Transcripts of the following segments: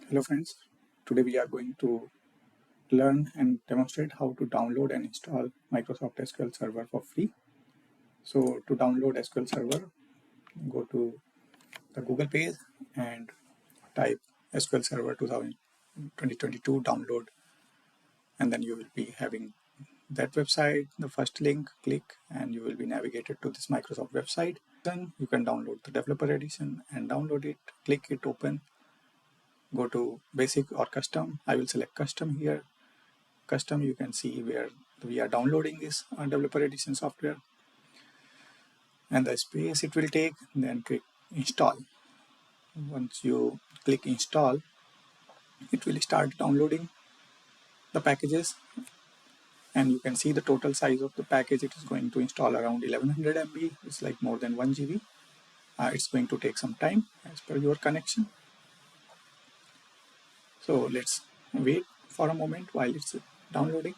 Hello friends, today we are going to learn and demonstrate how to download and install Microsoft SQL Server for free. So to download SQL Server, go to the Google page and type SQL Server 2022 download, and then you will be having that website. The first link, click and you will be navigated to this Microsoft website. Then you can download the developer edition and download it, click it, open, go to basic or custom. I will select custom here. Custom, you can see where we are downloading this developer edition software and the space it will take. Then click install. Once you click install, it will start downloading the packages, and you can see the total size of the package. It is going to install around 1100 MB. It's like more than 1 GB. It's going to take some time as per your connection. So let's wait for a moment while it's downloading.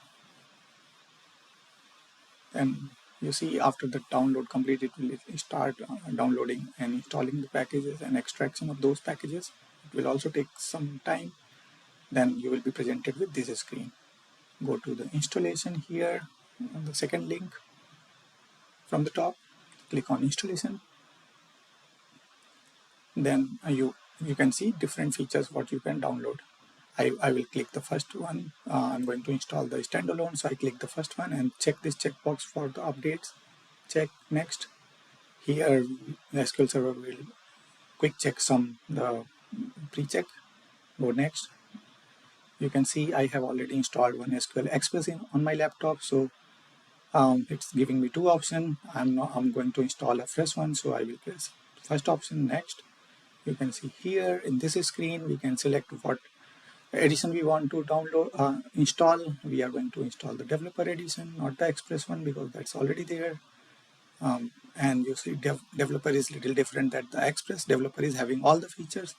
And you see, after the download complete, it will start downloading and installing the packages and extraction of those packages. It will also take some time. Then you will be presented with this screen. Go to the installation here on the second link from the top, click on installation. Then you can see different features what you can download. I will click the first one. I'm going to install the standalone, so I click the first one and check this checkbox for the updates. Check next. Here the SQL Server will quick check the pre-check. Go next. You can see I have already installed one SQL Express on my laptop, so it's giving me two options. I'm going to install a fresh one, so I will press first option, next. You can see here in this screen we can select what edition we want to download, install. We are going to install the developer edition, not the Express one, because that's already there. And you see developer is little different than the Express. Developer is having all the features.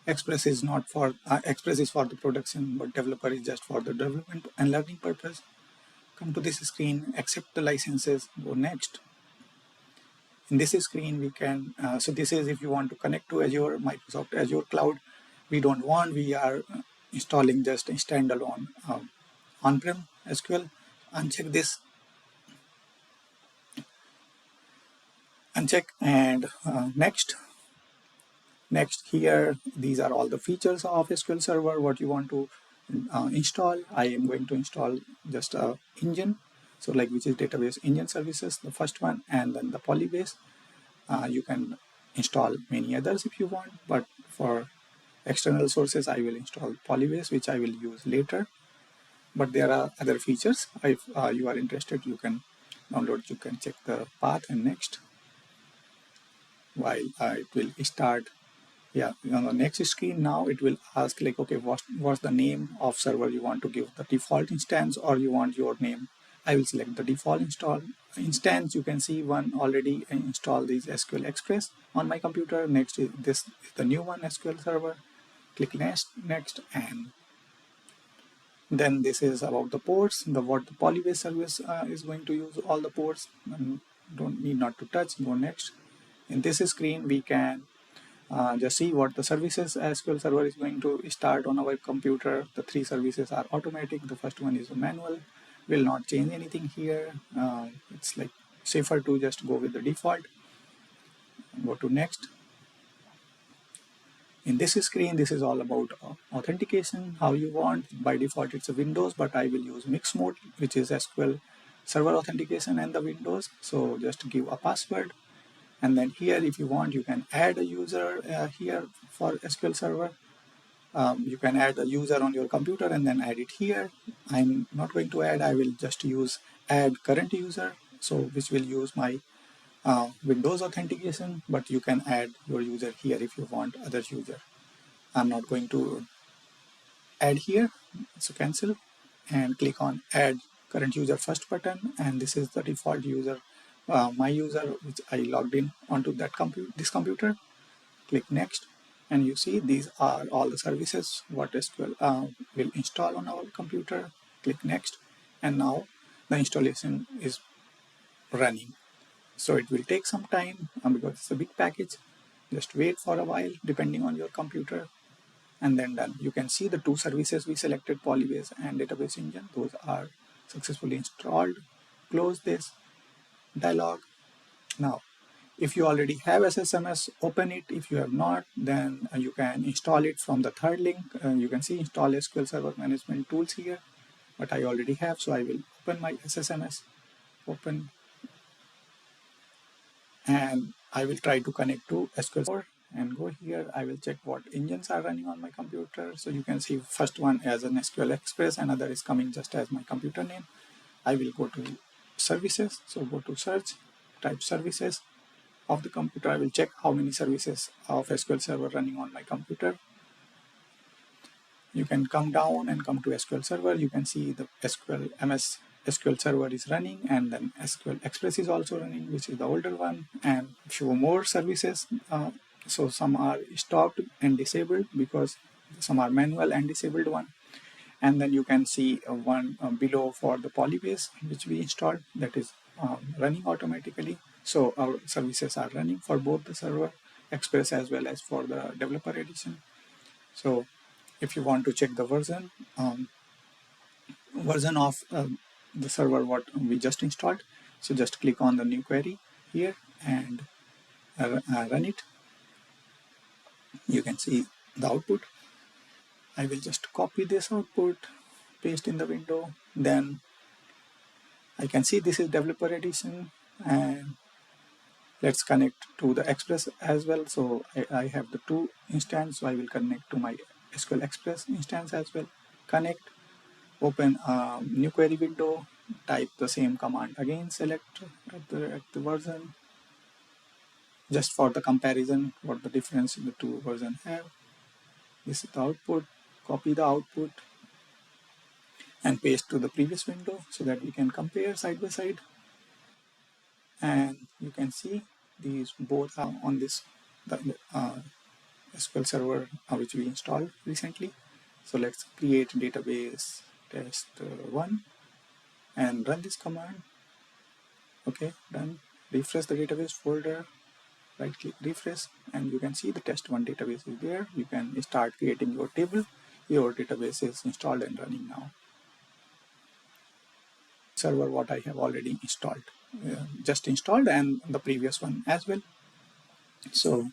Express is not for Express is for the production, but developer is just for the development and learning purpose. Come to this screen, accept the licenses, go next. In this screen we can, so this is if you want to connect to Azure, Microsoft Azure Cloud. We don't want, we are installing just a standalone on-prem SQL. Uncheck this, uncheck, and next. Next, here these are all the features of SQL Server what you want to install. I am going to install just a engine, so like which is database engine services, the first one, and then the Polybase. You can install many others if you want, but for external sources I will install Polybase, which I will use later. But there are other features. If you are interested, you can download, you can check the path and next. While it will start, yeah, on the next screen now it will ask like, okay, what's the name of server you want to give, the default instance or you want your name. I will select the default instance. You can see one already installed is SQL Express on my computer. Next is this is the new one, SQL Server. Click next, and then this is about the ports, what the Polybase service is going to use all the ports, and don't need not to touch. Go next. In this screen we can just see what the services SQL Server is going to start on our computer. The three services are automatic. The first one is manual. Will not change anything here. It's like safer to just go with the default. Go to next. In this screen, this is all about authentication, how you want. By default, it's a Windows, but I will use mixed mode, which is SQL Server authentication and the Windows. So just give a password. And then here, if you want, you can add a user here for SQL Server. You can add a user on your computer and then add it here. I'm not going to add, I will just use add current user, so which will use my Windows authentication, but you can add your user here if you want other user. I'm not going to add here, so cancel and click on add current user first button, and this is the default user, my user, which I logged in onto that this computer. Click next, and you see these are all the services what SQL will install on our computer. Click next, and now the installation is running. So it will take some time because it's a big package. Just wait for a while depending on your computer. and then done. You can see the two services we selected, Polybase and Database Engine. Those are successfully installed. Close this dialog. Now, if you already have SSMS, open it. If you have not, then you can install it from the third link. You can see install SQL Server Management Tools here, but I already have, so I will open my SSMS, open, and I will try to connect to SQL Server and go here. I will check what engines are running on my computer. So you can see first one as an SQL Express, another is coming just as my computer name. I will go to services, so go to search, type services of the computer. I will check how many services of SQL Server running on my computer. You can come down and come to SQL Server. You can see the MS SQL Server is running, and then SQL Express is also running, which is the older one, and few more services. So some are stopped and disabled because some are manual and disabled one. And then you can see one below for the Polybase, which we installed, that is running automatically. So our services are running for both the Server Express as well as for the Developer Edition. So if you want to check the version of the server what we just installed, so just click on the new query here and run it. You can see the output. I will just copy this output, paste in the window. Then I can see this is Developer Edition, and let's connect to the Express as well. So I have the two instances, so I will connect to my SQL Express instance as well. Connect, open a new query window, type the same command again, select at the version, just for the comparison, what the difference the two versions have. This is the output, copy the output and paste to the previous window so that we can compare side by side. And you can see these both are on this SQL Server which we installed recently. So let's create database test1 and run this command. Okay, done. Refresh the database folder, right click refresh, and you can see the test1 database is there. You can start creating your table. Your database is installed and running now. Server what I have already installed, just installed, and the previous one as well. So